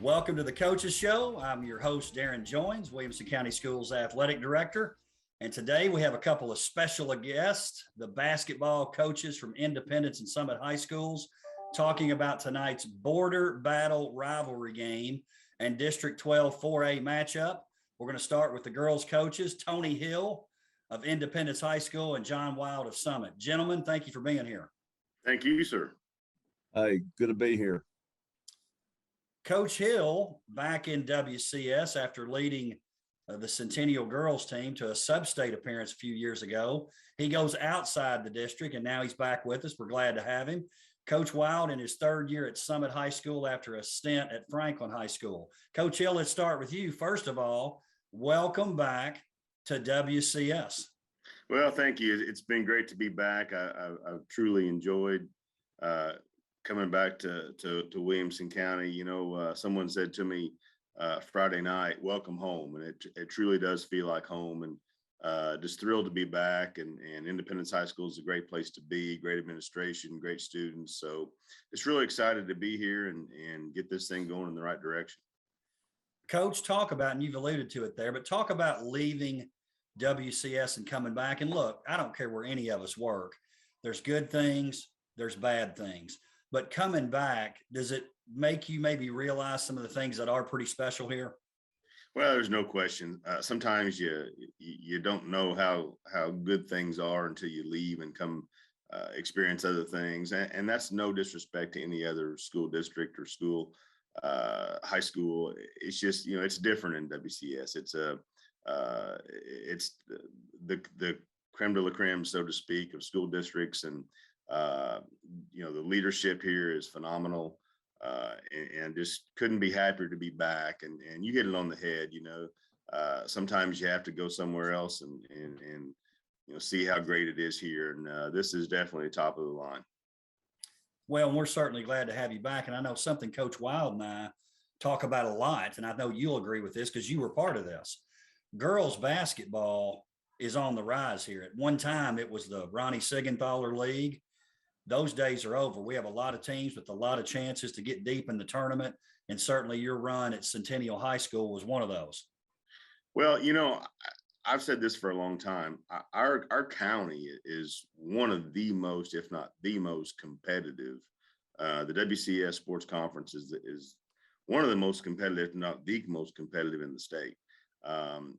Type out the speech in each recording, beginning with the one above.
Welcome to the Coaches Show. I'm your host, Darrin, Williamson County Schools Athletic Director. And today we have a couple of special guests, the basketball coaches from Independence and Summit High Schools, talking about tonight's border battle rivalry game and District 12 4A matchup. We're going to start with the girls coaches, Tony Hill of Independence High School and John Wild of Summit. Gentlemen, thank you for being here. Thank you, sir. Hey, good to be here. Coach Hill back in WCS after leading the Centennial girls team to a sub-state appearance a few years ago. He goes outside the district, and now he's back with us. We're glad to have him. Coach Wild in his third year at Summit High School after a stint at Franklin High School. Coach Hill, let's start with you. First of all, welcome back to WCS. Well, thank you. It's been great to be back. I've truly enjoyed coming back to Williamson County. You know, someone said to me Friday night, welcome home. And it truly does feel like home, and just thrilled to be back. And Independence High School is a great place to be, great administration, great students. So just really excited to be here and get this thing going in the right direction. Coach, talk about, and you've alluded to it there, but talk about leaving WCS and coming back. And look, I don't care where any of us work. There's good things, there's bad things. But coming back, does it make you maybe realize some of the things that are pretty special here? Well, there's no question. Sometimes you don't know how good things are until you leave and come experience other things. And that's no disrespect to any other school district or school, high school. It's just, you know, it's different in WCS. It's the creme de la creme, so to speak, of school districts. And you know, the leadership here is phenomenal, and just couldn't be happier to be back. And you hit it on the head. You know, sometimes you have to go somewhere else and you know, see how great it is here. And this is definitely top of the line. Well, we're certainly glad to have you back. And I know something Coach Wild and I talk about a lot, and I know you'll agree with this because you were part of this. Girls basketball is on the rise here. At one time, it was the Ronnie Sigenthaler League. Those days are over. We have a lot of teams with a lot of chances to get deep in the tournament. And certainly your run at Centennial High School was one of those. Well, you know, I've said this for a long time. Our county is one of the most, if not the most competitive. The WCS Sports Conference is one of the most competitive, if not the most competitive in the state.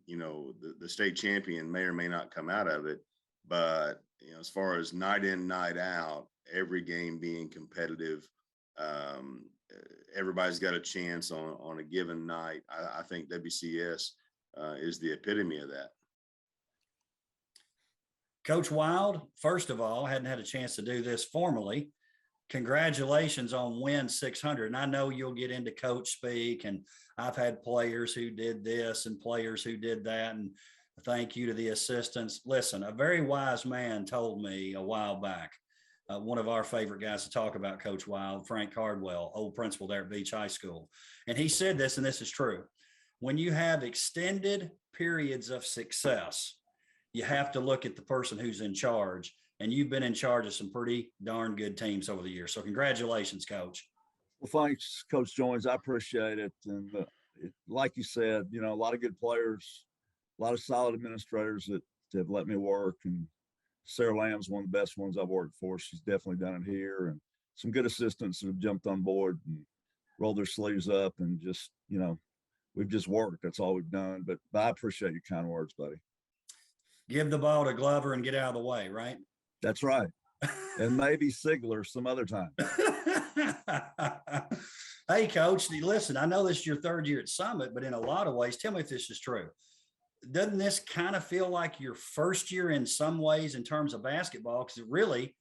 You know, the state champion may or may not come out of it, but you know, as far as night in, night out, every game being competitive, everybody's got a chance on a given night. I think WCS is the epitome of that. Coach Wild, first of all, hadn't had a chance to do this formally. Congratulations on win 600. And I know you'll get into coach speak, and I've had players who did this and players who did that. And thank you to the assistants. Listen, a very wise man told me a while back, one of our favorite guys to talk about Coach Wild, Frank Cardwell, old principal there at Beach High School. And he said this, and this is true. When you have extended periods of success, you have to look at the person who's in charge. And you've been in charge of some pretty darn good teams over the years. So congratulations, Coach. Well, thanks, Coach Jones. I appreciate it. And like you said, you know, a lot of good players, a lot of solid administrators that have let me work. And Sarah Lamb's one of the best ones I've worked for. She's definitely done it here. And some good assistants that have jumped on board and rolled their sleeves up and just, you know, we've just worked. That's all we've done. But I appreciate your kind words, buddy. Give the ball to Glover and get out of the way, right? That's right. And maybe Sigler some other time. Hey, Coach, listen, I know this is your third year at Summit, but in a lot of ways, tell me if this is true. Doesn't this kind of feel like your first year in some ways in terms of basketball? Because really,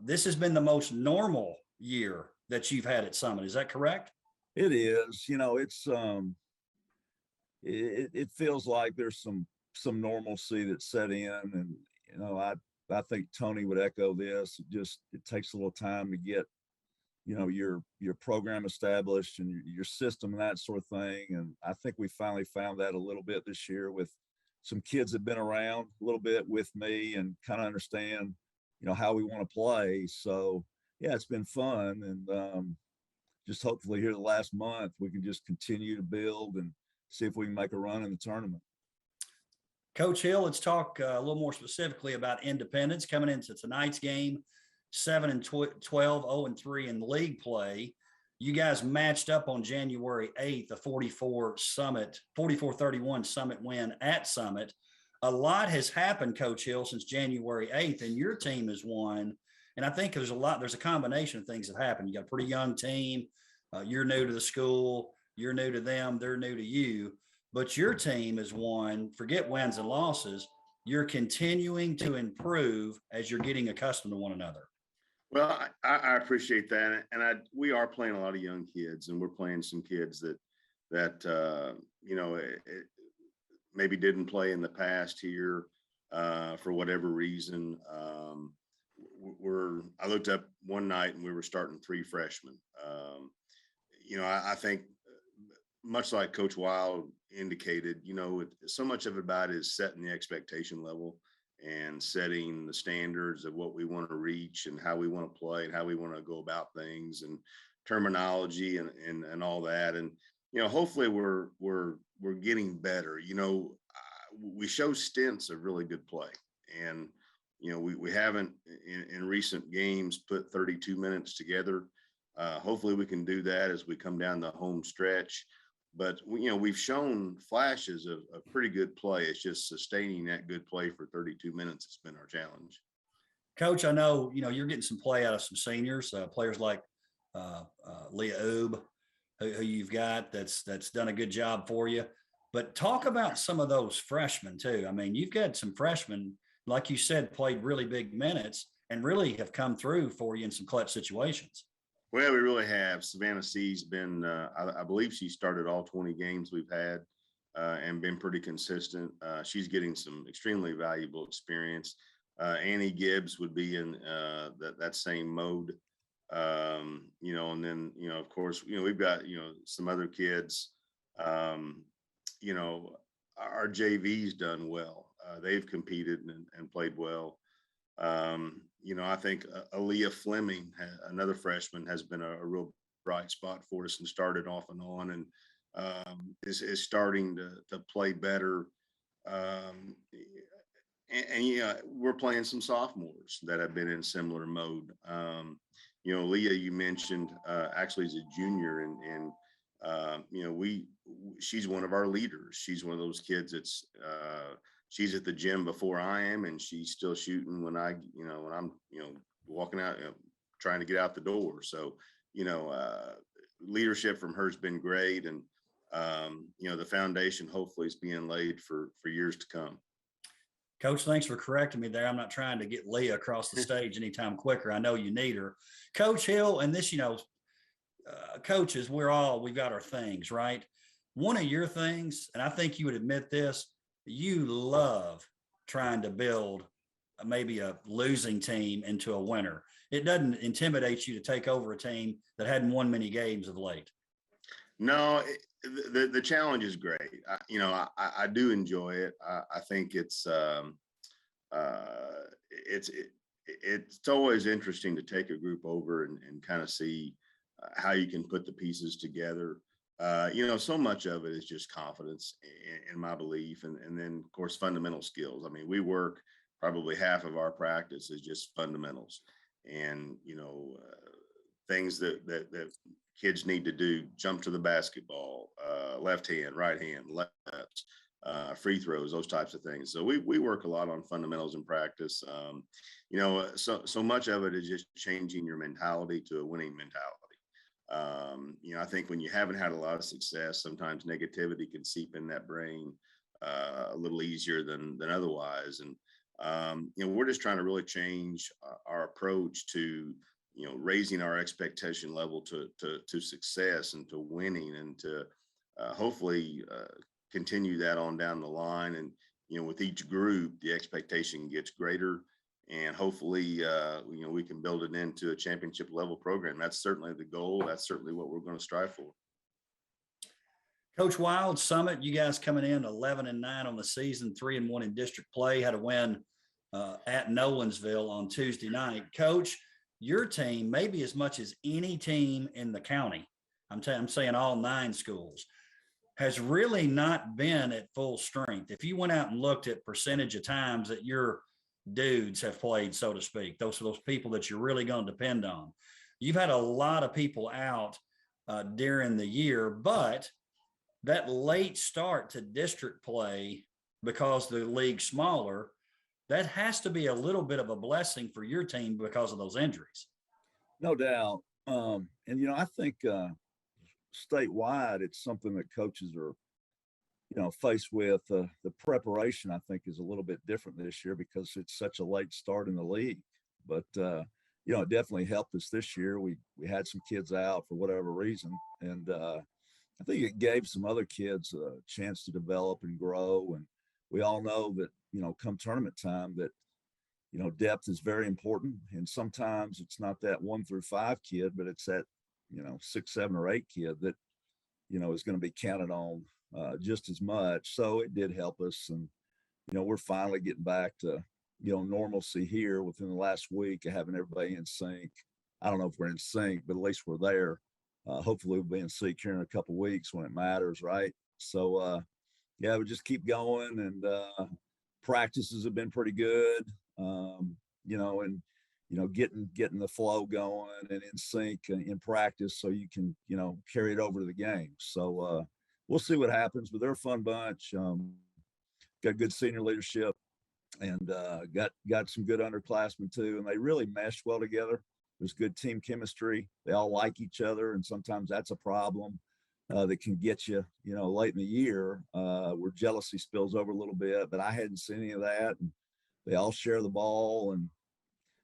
this has been the most normal year that you've had at Summit. Is that correct? It is. You know, it's it feels like there's some normalcy that's set in, and you know, I think Tony would echo this. It takes a little time to get, you know, your program established and your system and that sort of thing. And I think we finally found that a little bit this year with some kids that have been around a little bit with me and kind of understand, you know, how we want to play. So yeah, it's been fun and just hopefully here the last month, we can just continue to build and see if we can make a run in the tournament. Coach Hill, let's talk a little more specifically about Independence coming into tonight's game, 7-12, 0-3 in league play. You guys matched up on January 8th, a 44-31 Summit win at Summit. A lot has happened, Coach Hill, since January 8th, and your team has won. And I think there's a combination of things that happened. You got a pretty young team. You're new to the school. You're new to them. They're new to you. But your team has won. Forget wins and losses. You're continuing to improve as you're getting accustomed to one another. Well, I appreciate that, and we are playing a lot of young kids, and we're playing some kids that maybe didn't play in the past here for whatever reason. I looked up one night and we were starting 3 freshmen. I think much like Coach Wild indicated, so much of it about is setting the expectation level and setting the standards of what we want to reach and how we want to play and how we want to go about things and terminology and all that. And, hopefully we're getting better. We show stints of really good play, and, we haven't in recent games put 32 minutes together. Hopefully we can do that as we come down the home stretch. But, we've shown flashes of pretty good play. It's just sustaining that good play for 32 minutes has been our challenge. Coach, I know, you're getting some play out of some seniors, players like Leah Oob, who you've got that's done a good job for you. But talk about some of those freshmen, too. I mean, you've got some freshmen, like you said, played really big minutes and really have come through for you in some clutch situations. Well, we really have. Savannah C's been, I believe she started all 20 games we've had and been pretty consistent. She's getting some extremely valuable experience. Annie Gibbs would be in that same mode, and then, of course, we've got, some other kids, our JV's done well. They've competed and played well. I think Aaliyah Fleming, another freshman, has been a real bright spot for us and started off and on and is starting to play better. We're playing some sophomores that have been in similar mode. Leah, you mentioned, actually is a junior, and she's one of our leaders. She's one of those kids that's she's at the gym before I am, and she's still shooting when I'm walking out, trying to get out the door. So, leadership from her's been great. And, the foundation hopefully is being laid for years to come. Coach, thanks for correcting me there. I'm not trying to get Leah across the stage anytime quicker. I know you need her. Coach Hill, and this, coaches, we've got our things, right? One of your things, and I think you would admit this, you love trying to build maybe a losing team into a winner. It doesn't intimidate you to take over a team that hadn't won many games of late. No, the challenge is great. I do enjoy it. I think it's always interesting to take a group over and kind of see how you can put the pieces together. So much of it is just confidence in my belief. And then, of course, fundamental skills. I mean, we work probably half of our practice is just fundamentals and, things that kids need to do: jump to the basketball, left hand, right hand, left, free throws, those types of things. So we work a lot on fundamentals in practice. So much of it is just changing your mentality to a winning mentality. I think when you haven't had a lot of success, sometimes negativity can seep in that brain a little easier than otherwise. And, we're just trying to really change our approach to, raising our expectation level to success and to winning, and to hopefully continue that on down the line. And, with each group, the expectation gets greater. And hopefully, we can build it into a championship level program. That's certainly the goal. That's certainly what we're going to strive for. Coach Wild, Summit, you guys coming in 11-9 on the season, 3-1 in district play, had a win at Nolensville on Tuesday night. Coach, your team, maybe as much as any team in the county, I'm saying all 9 schools, has really not been at full strength. If you went out and looked at percentage of times that your dudes have played, so to speak, those people that you're really going to depend on, you've had a lot of people out during the year, but that late start to district play, because the league's smaller, that has to be a little bit of a blessing for your team because of those injuries. No doubt. And, I think statewide, it's something that coaches are, faced with. The preparation, I think, is a little bit different this year because it's such a late start in the league. But, it definitely helped us this year. We had some kids out for whatever reason. And I think it gave some other kids a chance to develop and grow. And we all know that, come tournament time, that depth is very important. And sometimes it's not that 1 through 5 kid, but it's that, 6, 7, or 8 kid that, is going to be counted on just as much. So it did help us. And, we're finally getting back to, normalcy here within the last week of having everybody in sync. I don't know if we're in sync, but at least we're there. Hopefully we'll be in sync here in a couple of weeks when it matters. Right. So, we just keep going, and practices have been pretty good. Getting the flow going and in sync in practice so you can, carry it over to the game. So we'll see what happens, but they're a fun bunch. Got good senior leadership, and got some good underclassmen too. And they really meshed well together. There's good team chemistry. They all like each other. And sometimes that's a problem that can get you, late in the year where jealousy spills over a little bit, but I hadn't seen any of that. And they all share the ball, and,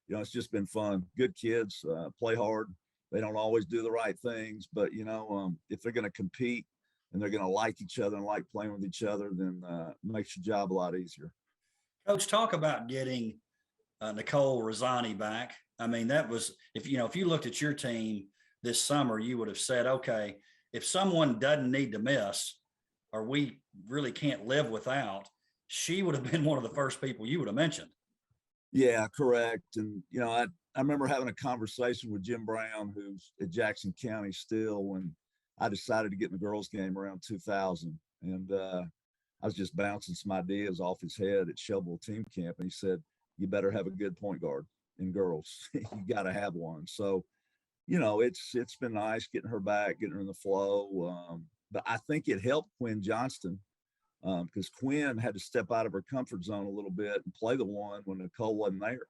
it's just been fun. Good kids, play hard. They don't always do the right things, but, if they're going to compete and they're going to like each other and like playing with each other, then it makes your job a lot easier. Coach, talk about getting Nicole Rosani back. I mean, that was, if you looked at your team this summer, you would have said, okay, if someone doesn't need to miss, or we really can't live without, she would have been one of the first people you would have mentioned. Yeah, correct. And, I remember having a conversation with Jim Brown, who's at Jackson County still, when I decided to get in the girls' game around 2000. And I was just bouncing some ideas off his head at Shelbyville team camp. And he said, you better have a good point guard in girls. You got to have one. So, it's been nice getting her back, getting her in the flow. But I think it helped Quinn Johnston, because Quinn had to step out of her comfort zone a little bit and play the one when Nicole wasn't there.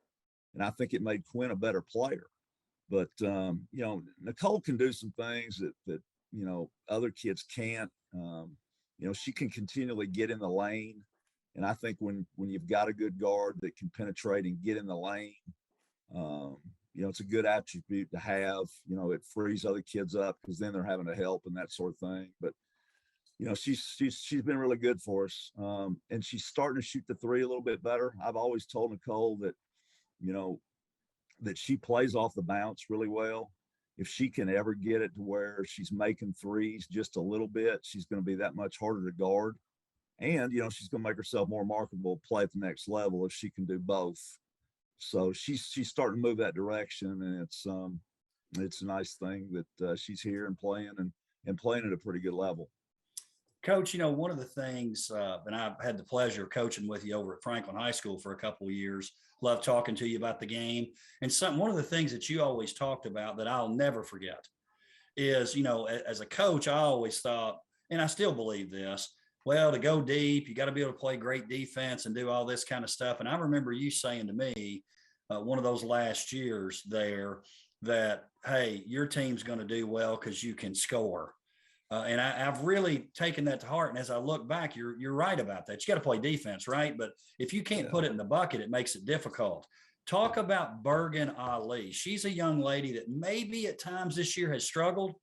And I think it made Quinn a better player. But, Nicole can do some things that other kids can't. She can continually get in the lane. And I think when you've got a good guard that can penetrate and get in the lane, it's a good attribute to have. It frees other kids up because then they're having to help and that sort of thing. But, she's been really good for us. And she's starting to shoot the 3 a little bit better. I've always told Nicole that, that she plays off the bounce really well. If she can ever get it to where she's making 3s just a little bit, she's going to be that much harder to guard. And, she's going to make herself more marketable, play at the next level if she can do both. So she's starting to move that direction, and it's a nice thing that she's here and playing at a pretty good level. Coach, one of the things, and I've had the pleasure of coaching with you over at Franklin High School for a couple of years. Love talking to you about the game. And one of the things that you always talked about that I'll never forget is, as a coach, I always thought, and I still believe this, well, to go deep, you got to be able to play great defense and do all this kind of stuff. And I remember you saying to me one of those last years there that, hey, your team's going to do well because you can score. And I've really taken that to heart. And as I look back, you're right about that. You got to play defense, right? But if you can't put it in the bucket, it makes it difficult. Talk about Bergen Ali. She's a young lady that maybe at times this year has struggled,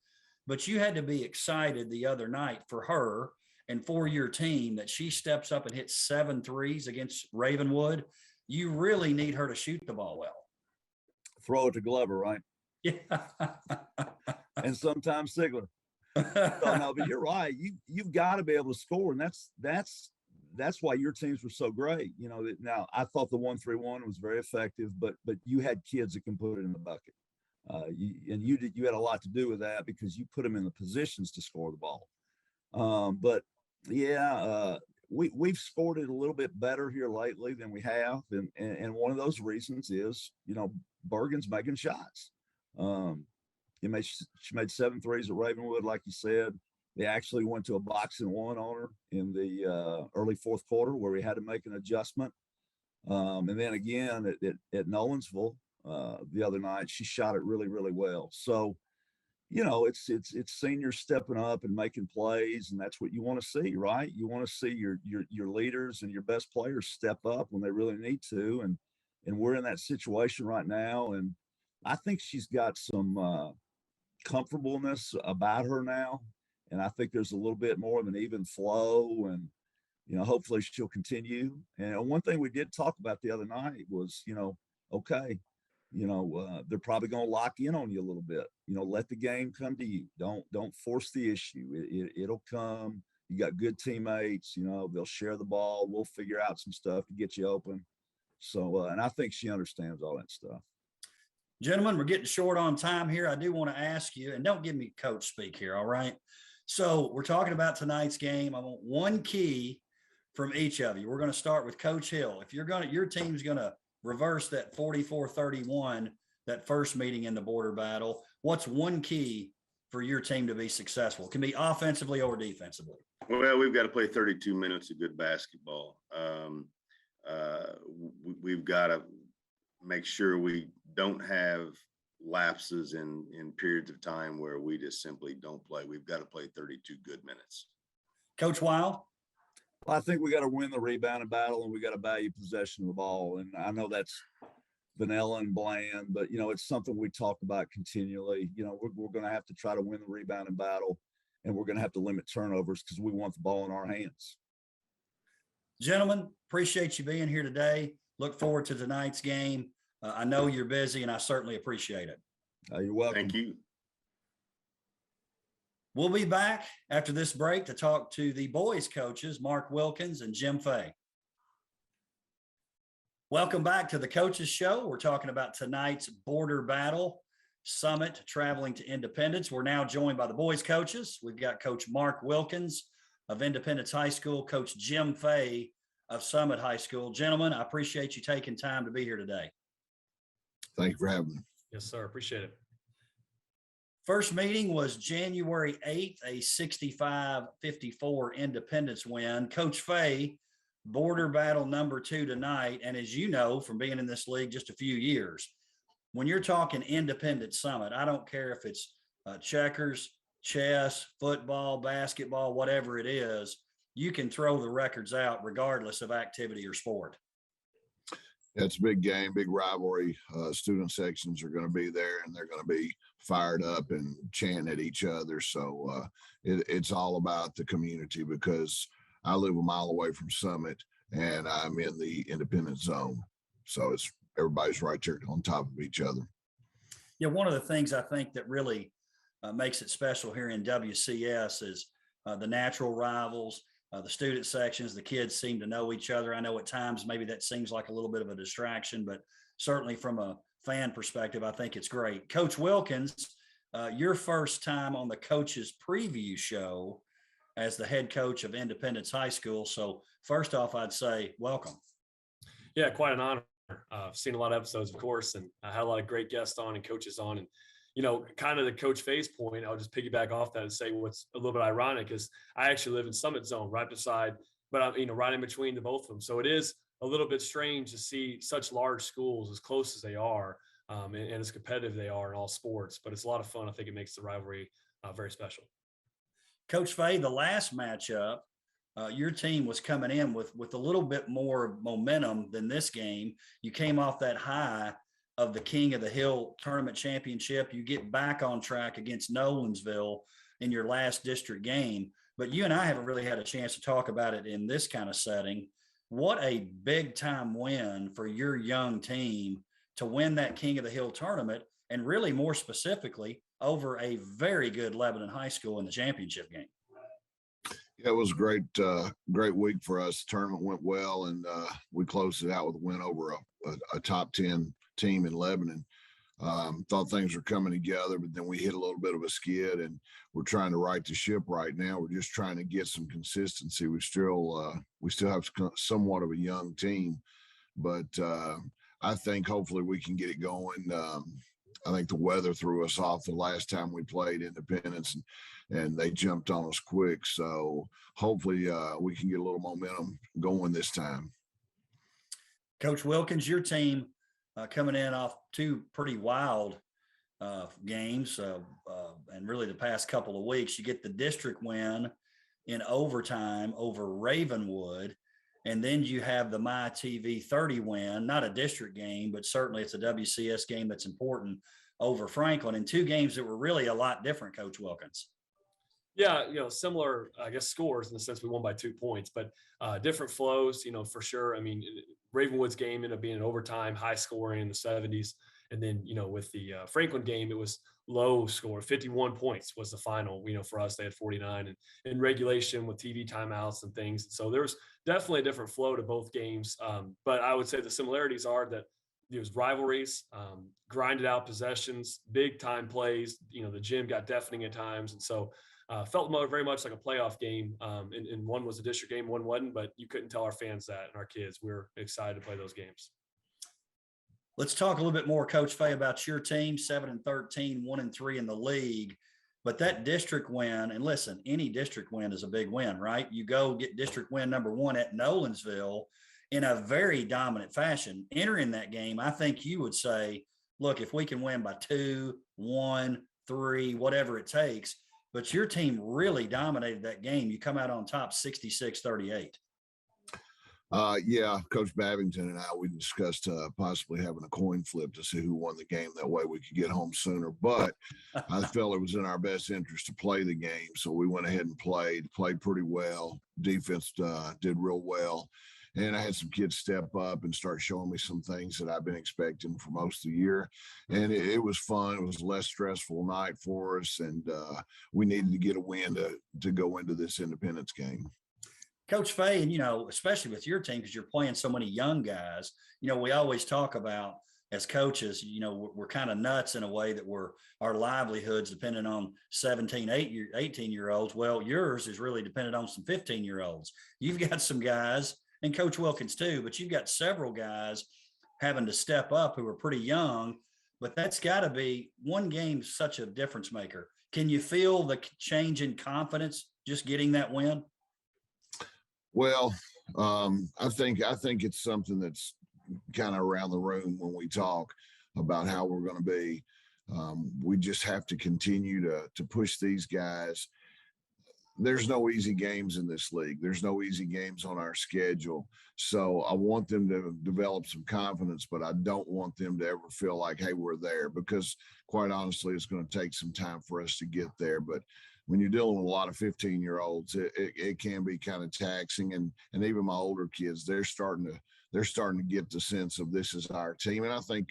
but you had to be excited the other night for her and for your team that she steps up and hits 7 threes against Ravenwood. You really need her to shoot the ball well. Throw it to Glover, right? Yeah. And sometimes Sigler. No, but you're right. You've got to be able to score, and that's why your teams were so great. Now I thought the 1-3-1 was very effective, but you had kids that can put it in the bucket. You had a lot to do with that because you put them in the positions to score the ball. But yeah, we've scored it a little bit better here lately than we have, and one of those reasons is Bergen's making shots. She made 7 threes at Ravenwood, like you said. They actually went to a box and one on her in the early fourth quarter where we had to make an adjustment. And then again at Nolensville the other night, she shot it really, really well. So, it's seniors stepping up and making plays, and that's what you want to see, right? You want to see your leaders and your best players step up when they really need to, and we're in that situation right now. And I think she's got some comfortableness about her now. And I think there's a little bit more of an even flow, and, hopefully she'll continue. And one thing we did talk about the other night was, okay, they're probably going to lock in on you a little bit, let the game come to you. Don't force the issue. It'll come. You got good teammates, they'll share the ball. We'll figure out some stuff to get you open. So, and I think she understands all that stuff. Gentlemen, we're getting short on time here. I do want to ask you, and don't give me coach speak here, all right? So we're talking about tonight's game. I want one key from each of you. We're going to start with Coach Hill. If your team's going to reverse that 44-31, that first meeting in the border battle, what's one key for your team to be successful? It can be offensively or defensively. Well, we've got to play 32 minutes of good basketball. We've got to make sure we don't have lapses in periods of time where we just simply don't play. We've got to play 32 good minutes. Coach Wild? Well, I think we got to win the rebounding battle, and we got to value possession of the ball. And I know that's vanilla and bland, but it's something we talk about continually. We're going to have to try to win the rebounding battle, and we're going to have to limit turnovers because we want the ball in our hands. Gentlemen, appreciate you being here today. Look forward to tonight's game. I know you're busy, and I certainly appreciate it. You're welcome. Thank you. We'll be back after this break to talk to the boys coaches, Mark Wilkins and Jim Fay. Welcome back to the Coaches Show. We're talking about tonight's border battle, Summit traveling to Independence. We're now joined by the boys coaches. We've got Coach Mark Wilkins of Independence High School, Coach Jim Fay of Summit High School. Gentlemen, I appreciate you taking time to be here today. Thank you for having me. Yes, sir. Appreciate it. First meeting was January 8th, a 65-54 Independence win. Coach Fay, border battle number 2 tonight. And as you know, from being in this league just a few years, when you're talking Independence Summit, I don't care if it's checkers, chess, football, basketball, whatever it is, you can throw the records out regardless of activity or sport. It's a big game, big rivalry. Student sections are going to be there, and they're going to be fired up and chanting at each other. So it's all about the community, because I live a mile away from Summit, and I'm in the Independence zone. So everybody's right there on top of each other. Yeah, one of the things I think that really makes it special here in WCS is the natural rivals. The student sections, the kids seem to know each other. I know at times maybe that seems like a little bit of a distraction, but certainly from a fan perspective, I think it's great. Coach Wilkins, your first time on the Coaches Preview Show as the head coach of Independence High School. So first off, I'd say welcome. Yeah, quite an honor. I've seen a lot of episodes, of course, and I had a lot of great guests on and coaches on. And kind of the Coach Fay's point, I'll just piggyback off that and say what's a little bit ironic is I actually live in Summit Zone right beside, but I'm, right in between the both of them. So it is a little bit strange to see such large schools as close as they are and as competitive they are in all sports. But it's a lot of fun. I think it makes the rivalry very special. Coach Fay, the last matchup, your team was coming in with a little bit more momentum than this game. You came off that high of the King of the Hill tournament championship. You get back on track against Nolensville in your last district game, but you and I haven't really had a chance to talk about it in this kind of setting. What a big time win for your young team to win that King of the Hill tournament, and really more specifically over a very good Lebanon High School in the championship game. Yeah, it was a great week for us. The tournament went well, and we closed it out with a win over a top 10 team in Lebanon. Thought things were coming together, but then we hit a little bit of a skid, and we're trying to right the ship right now. We're just trying to get some consistency. We still have somewhat of a young team, but I think hopefully we can get it going. I think the weather threw us off the last time we played Independence, and they jumped on us quick. So hopefully we can get a little momentum going this time. Coach Wilkins, your team coming in off two pretty wild games, and really the past couple of weeks, you get the district win in overtime over Ravenwood, and then you have the MyTV 30 win, not a district game, but certainly it's a WCS game that's important over Franklin, and two games that were really a lot different, Coach Wilkins. Yeah, similar, I guess, scores in the sense we won by 2 points, but different flows, for sure. I mean, Ravenwood's game ended up being an overtime, high scoring in the 70s. And then, with the Franklin game, it was low score, 51 points was the final. For us, they had 49 and in regulation with TV timeouts and things. So there's definitely a different flow to both games. But I would say the similarities are that there's rivalries, grinded out possessions, big time plays. The gym got deafening at times. And so felt very much like a playoff game. And one was a district game, one wasn't, but you couldn't tell our fans that and our kids. We're excited to play those games. Let's talk a little bit more, Coach Fay, about your team, 7-13, 1-3 in the league. But that district win, and listen, any district win is a big win, right? You go get district win number 1 at Nolensville in a very dominant fashion. Entering that game, I think you would say, look, if we can win by 2, 1, 3, whatever it takes, but your team really dominated that game. You come out on top 66-38. Yeah, Coach Babington and I, we discussed possibly having a coin flip to see who won the game. That way we could get home sooner. But I felt it was in our best interest to play the game. So we went ahead and played pretty well. Defense did real well. And I had some kids step up and start showing me some things that I've been expecting for most of the year. And it was fun. It was a less stressful night for us. And we needed to get a win to go into this Independence game. Coach Fay, and, especially with your team, because you're playing so many young guys, we always talk about as coaches, we're kind of nuts in a way that our livelihoods depending on 17, 18-year-olds. Well, yours is really dependent on some 15-year-olds. You've got some guys, and Coach Wilkins too, but you've got several guys having to step up who are pretty young, but that's got to be one game such a difference maker. Can you feel the change in confidence just getting that win? Well, I think it's something that's kind of around the room when we talk about how we're going to be. We just have to continue to push these guys. There's no easy games in this league. There's no easy games on our schedule. So I want them to develop some confidence, but I don't want them to ever feel like, hey, we're there, because quite honestly, it's going to take some time for us to get there. But when you're dealing with a lot of 15-year-olds, it can be kind of taxing. And even my older kids, they're starting to get the sense of this is our team. And I think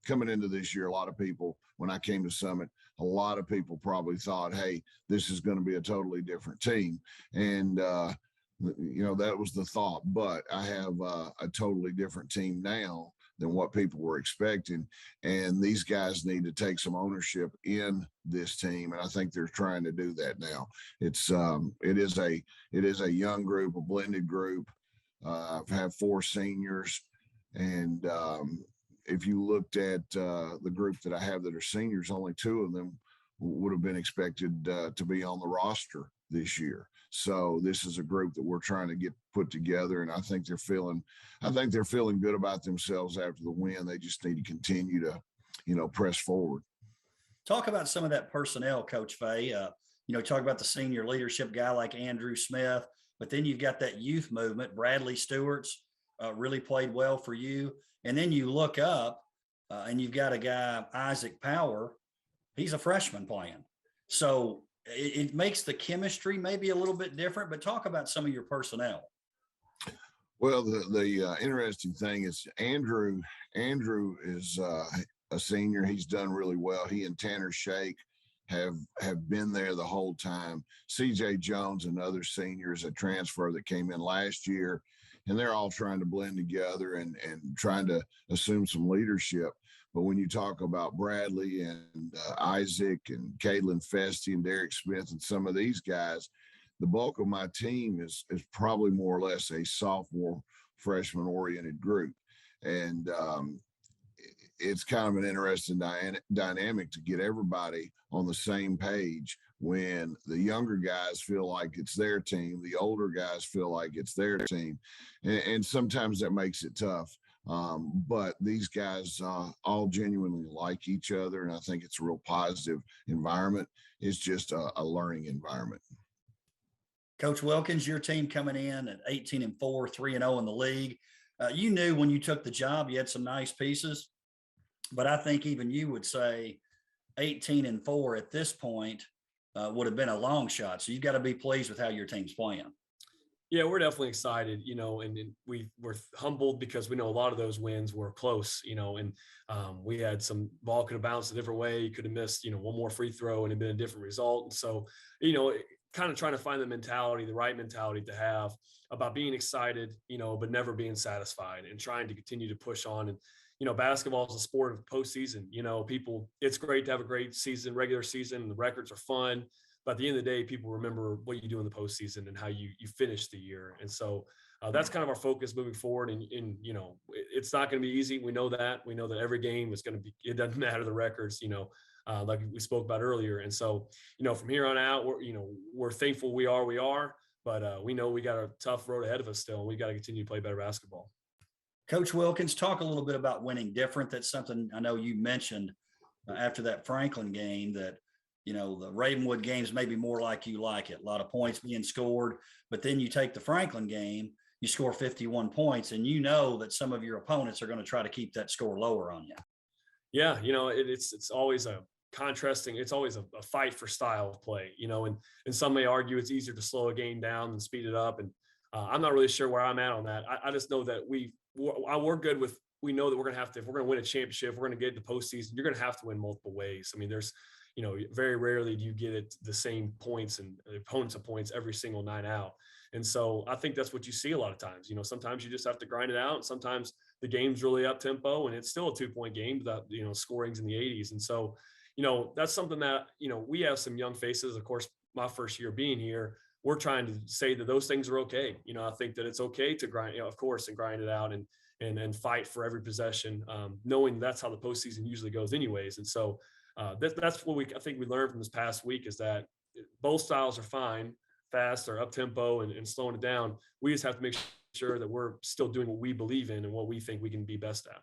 coming into this year, a lot of people, when I came to Summit, a lot of people probably thought, hey, this is going to be a totally different team. And, that was the thought. But I have a totally different team now than what people were expecting. And these guys need to take some ownership in this team. And I think they're trying to do that now. It is a young group, a blended group. I've had 4 seniors. And if you looked at the group that I have that are seniors, only 2 of them would have been expected to be on the roster this year. So this is a group that we're trying to get put together, and I think they're feeling good about themselves after the win. They just need to continue to, press forward. Talk about some of that personnel, Coach Fay. Talk about the senior leadership guy like Andrew Smith, but then you've got that youth movement. Bradley Stewart's really played well for you, and then you look up and you've got a guy, Isaac Power. He's a freshman playing, so it makes the chemistry maybe a little bit different. But talk about some of your personnel. Well, the interesting thing is Andrew is a senior. He's done really well. He and Tanner Shake have been there the whole time. CJ Jones and other seniors, a transfer that came in last year, and they're all trying to blend together and trying to assume some leadership. But when you talk about Bradley and Isaac and Caitlin Festy and Derek Smith and some of these guys, the bulk of my team is probably more or less a sophomore freshman oriented group. And it's kind of an interesting dynamic to get everybody on the same page when the younger guys feel like it's their team, the older guys feel like it's their team. And sometimes that makes it tough. But these guys all genuinely like each other. And I think it's a real positive environment. It's just a learning environment. Coach Wilkins, your team coming in at 18-4, 3-0 in the league. You knew when you took the job, you had some nice pieces, but I think even you would say 18-4 at this point would have been a long shot. So you've got to be pleased with how your team's playing. Yeah, we're definitely excited, and we're humbled because we know a lot of those wins were close, and we had some ball could have bounced a different way. You could have missed, one more free throw and it'd been a different result. And so, kind of trying to find the right mentality to have about being excited, but never being satisfied and trying to continue to push on. And, basketball is a sport of postseason, it's great to have a great season, regular season, the records are fun. But at the end of the day, people remember what you do in the postseason and how you finish the year. And so that's kind of our focus moving forward. And it's not going to be easy. We know that. We know that every game is going to be, it doesn't matter the records, like we spoke about earlier. And so, from here on out, we're thankful we are, but we know we got a tough road ahead of us still, and we got to continue to play better basketball. Coach Wilkins, talk a little bit about winning different. That's something I know you mentioned after that Franklin game that, the Ravenwood games may be more like you like it. A lot of points being scored, but then you take the Franklin game, you score 51 points, and that some of your opponents are going to try to keep that score lower on you. Yeah, it's always a contrasting. It's always a fight for style of play, and some may argue it's easier to slow a game down than speed it up. And I'm not really sure where I'm at on that. I just know that we're good with, we know that we're going to have to, if we're going to win a championship, we're going to get the postseason, you're going to have to win multiple ways. I mean, there's, very rarely do you get it the same points and opponents of points every single night out. And so I think that's what you see a lot of times. Sometimes you just have to grind it out. And sometimes the game's really up tempo and it's still a 2-point game without, scorings in the 80s. And so, that's something that, we have some young faces. Of course, my first year being here, we're trying to say that those things are okay. I think that it's okay to grind, of course, and grind it out and fight for every possession, knowing that's how the postseason usually goes anyways. And so, that's what I think we learned from this past week is that both styles are fine, fast or up tempo and slowing it down. We just have to make sure that we're still doing what we believe in and what we think we can be best at.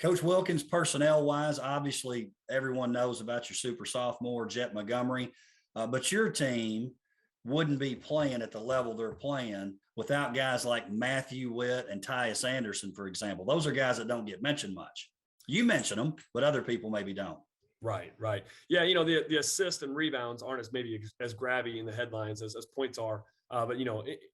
Coach Wilkins, personnel wise, obviously everyone knows about your super sophomore, Jet Montgomery, but your team wouldn't be playing at the level they're playing without guys like Matthew Witt and Tyus Anderson, for example. Those are guys that don't get mentioned much. You mention them, but other people maybe don't. Right. Yeah, the assists and rebounds aren't as grabby in the headlines as points are. But,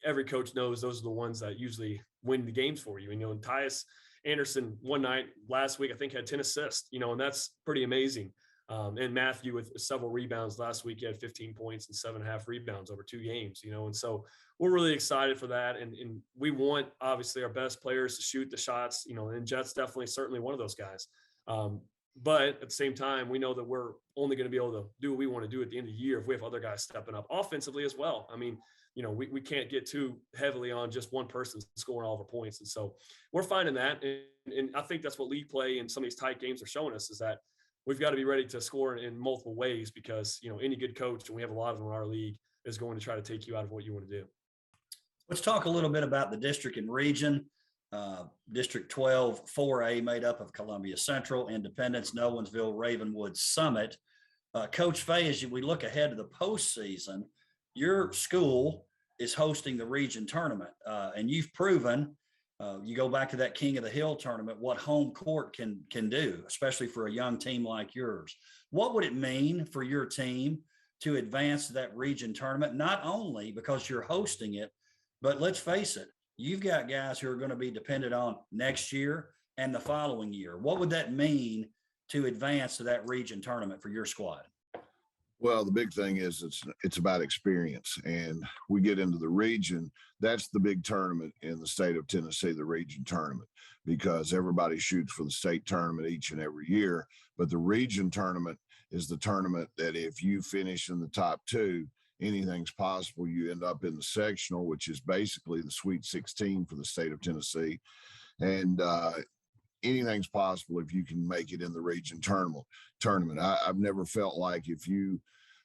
every coach knows those are the ones that usually win the games for you. And Tyus Anderson one night last week, I think had 10 assists, and that's pretty amazing. And Matthew with several rebounds last week, he had 15 points and 7.5 rebounds over 2 games, and so we're really excited for that. And we want obviously our best players to shoot the shots, and Jet's certainly one of those guys. But at the same time, we know that we're only going to be able to do what we want to do at the end of the year if we have other guys stepping up offensively as well. I mean, we can't get too heavily on just one person scoring all of our points. And so we're finding that. And I think that's what league play and some of these tight games are showing us is that we've got to be ready to score in multiple ways because, any good coach, and we have a lot of them in our league, is going to try to take you out of what you want to do. Let's talk a little bit about the district and region. District 12, 4A, made up of Columbia Central, Independence, Nolensville, Ravenwood, Summit. Coach Fay, as we look ahead to the postseason, your school is hosting the region tournament, and you've proven, you go back to that King of the Hill tournament, what home court can do, especially for a young team like yours. What would it mean for your team to advance to that region tournament, not only because you're hosting it, but let's face it, you've got guys who are going to be dependent on next year and the following year. What would that mean to advance to that region tournament for your squad? Well, the big thing is it's about experience, and we get into the region. That's the big tournament in the state of Tennessee, the region tournament, because everybody shoots for the state tournament each and every year. But the region tournament is the tournament that if you finish in the top two, anything's possible. You end up in the sectional, which is basically the Sweet 16 for the state of Tennessee, and anything's possible if you can make it in the region tournament. I've never felt like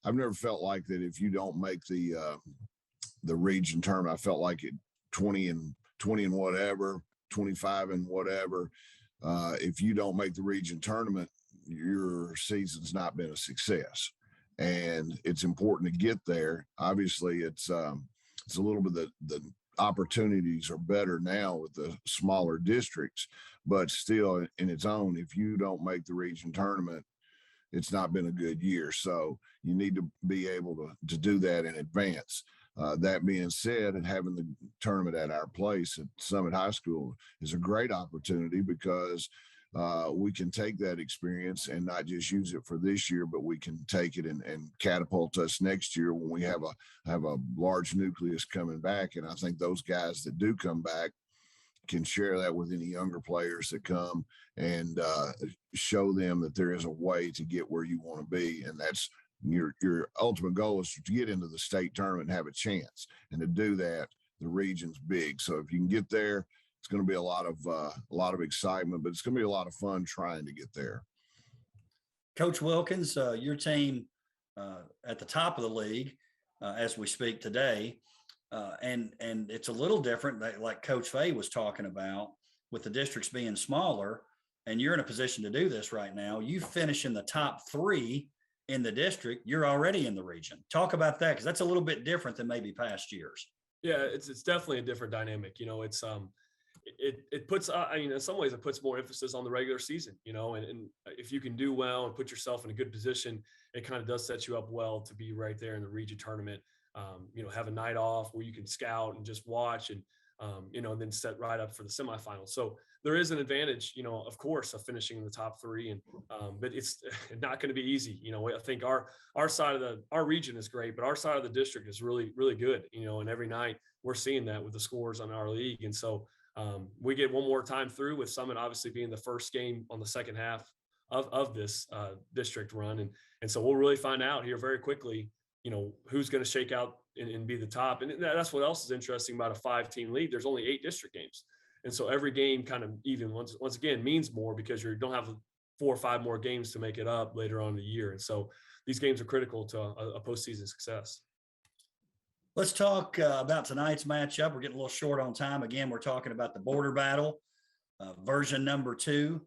I've never felt like that if you don't make the region tournament. I felt like it 20 and whatever, 25 and whatever. If you don't make the region tournament, your season's not been a success. And it's important to get there. Obviously, it's a little bit the opportunities are better now with the smaller districts, but still in its own, if you don't make the region tournament, it's not been a good year. So you need to be able to do that in advance. That being said, and having the tournament at our place at Summit High School is a great opportunity because we can take that experience and not just use it for this year, but we can take it and catapult us next year when we have a large nucleus coming back. And I think those guys that do come back can share that with any younger players that come and show them that there is a way to get where you want to be. And that's your ultimate goal is to get into the state tournament and have a chance. And to do that, the region's big. So if you can get there, it's going to be a lot of excitement, but it's going to be a lot of fun trying to get there. Coach Wilkins, your team at the top of the league as we speak today, and it's a little different, like Coach Fay was talking about, with the districts being smaller, and you're in a position to do this right now. You finish in the top 3 in the district, you're already in the region. Talk about that, because that's a little bit different than maybe past years. Yeah, it's definitely a different dynamic. You know, it's it puts, I mean, in some ways it puts more emphasis on the regular season, you know, and if you can do well and put yourself in a good position, it kind of does set you up well to be right there in the region tournament. You know, have a night off where you can scout and just watch and, you know, and then set right up for the semifinals. So there is an advantage, you know, of course, of finishing in the top 3, and but it's not going to be easy. You know, I think our side of our region is great, but our side of the district is really, really good, you know, and every night we're seeing that with the scores on our league. And so we get one more time through, with Summit obviously being the first game on the second half of this district run. And so we'll really find out here very quickly, you know, who's going to shake out and be the top. And that's what else is interesting about a 5-team league. There's only 8 district games. And so every game kind of even once again means more, because you don't have 4 or 5 more games to make it up later on in the year. And so these games are critical to a postseason success. Let's talk about tonight's matchup. We're getting a little short on time. Again, we're talking about the border battle, version number 2,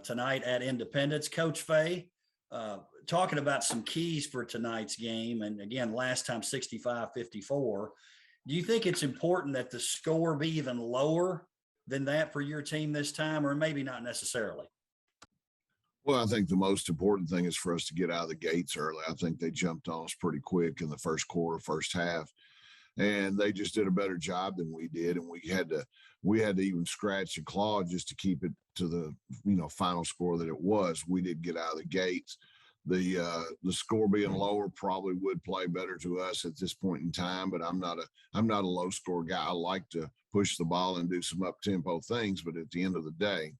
tonight at Independence. Coach Fay, talking about some keys for tonight's game. And again, last time 65-54. Do you think it's important that the score be even lower than that for your team this time, or maybe not necessarily? Well, I think the most important thing is for us to get out of the gates early. I think they jumped on us pretty quick in the first quarter, first half, and they just did a better job than we did. And we had to even scratch and claw just to keep it to the, you know, final score that it was. We did get out of the gates. The score being lower probably would play better to us at this point in time, but I'm not a low score guy. I like to push the ball and do some up tempo things, but at the end of the day,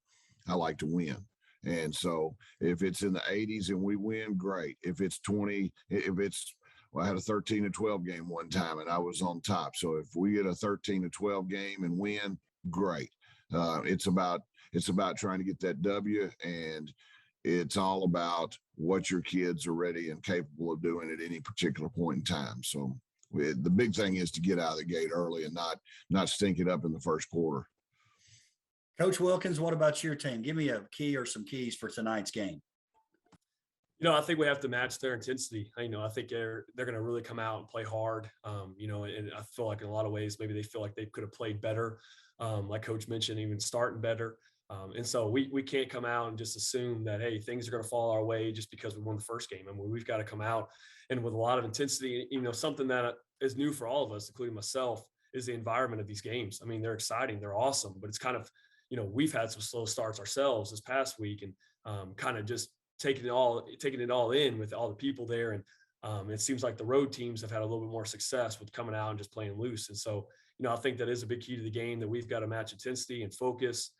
I like to win. And so if it's in the 80s and we win, great. If it's 20, well, I had a 13-12 game one time and I was on top. So if we get a 13-12 game and win, great. It's about trying to get that W, and it's all about what your kids are ready and capable of doing at any particular point in time. So the big thing is to get out of the gate early and not stink it up in the first quarter. Coach Wilkins, what about your team? Give me a key or some keys for tonight's game. You know, I think we have to match their intensity. You know, I think they're going to really come out and play hard. You know, and I feel like in a lot of ways, maybe they feel like they could have played better. Like Coach mentioned, even starting better. And so we can't come out and just assume that, hey, things are going to fall our way just because we won the first game. I mean, we've got to come out and with a lot of intensity. You know, something that is new for all of us, including myself, is the environment of these games. I mean, they're exciting, they're awesome, but it's kind of, you know, we've had some slow starts ourselves this past week, and kind of just taking it all in with all the people there. And It seems like the road teams have had a little bit more success with coming out and just playing loose. And so, I think that is a big key to the game, that we've got to match intensity and focus,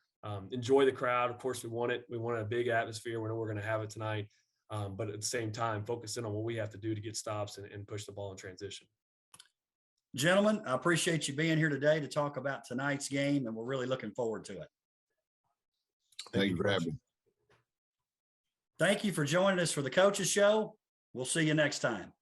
enjoy the crowd. Of course, we want it. We want a big atmosphere. We know we're going to have it tonight. But at the same time, focus in on what we have to do to get stops and push the ball in transition. Gentlemen, I appreciate you being here today to talk about tonight's game, and we're really looking forward to it. Thank you for having me. Thank you for joining us for the Coaches Show. We'll see you next time.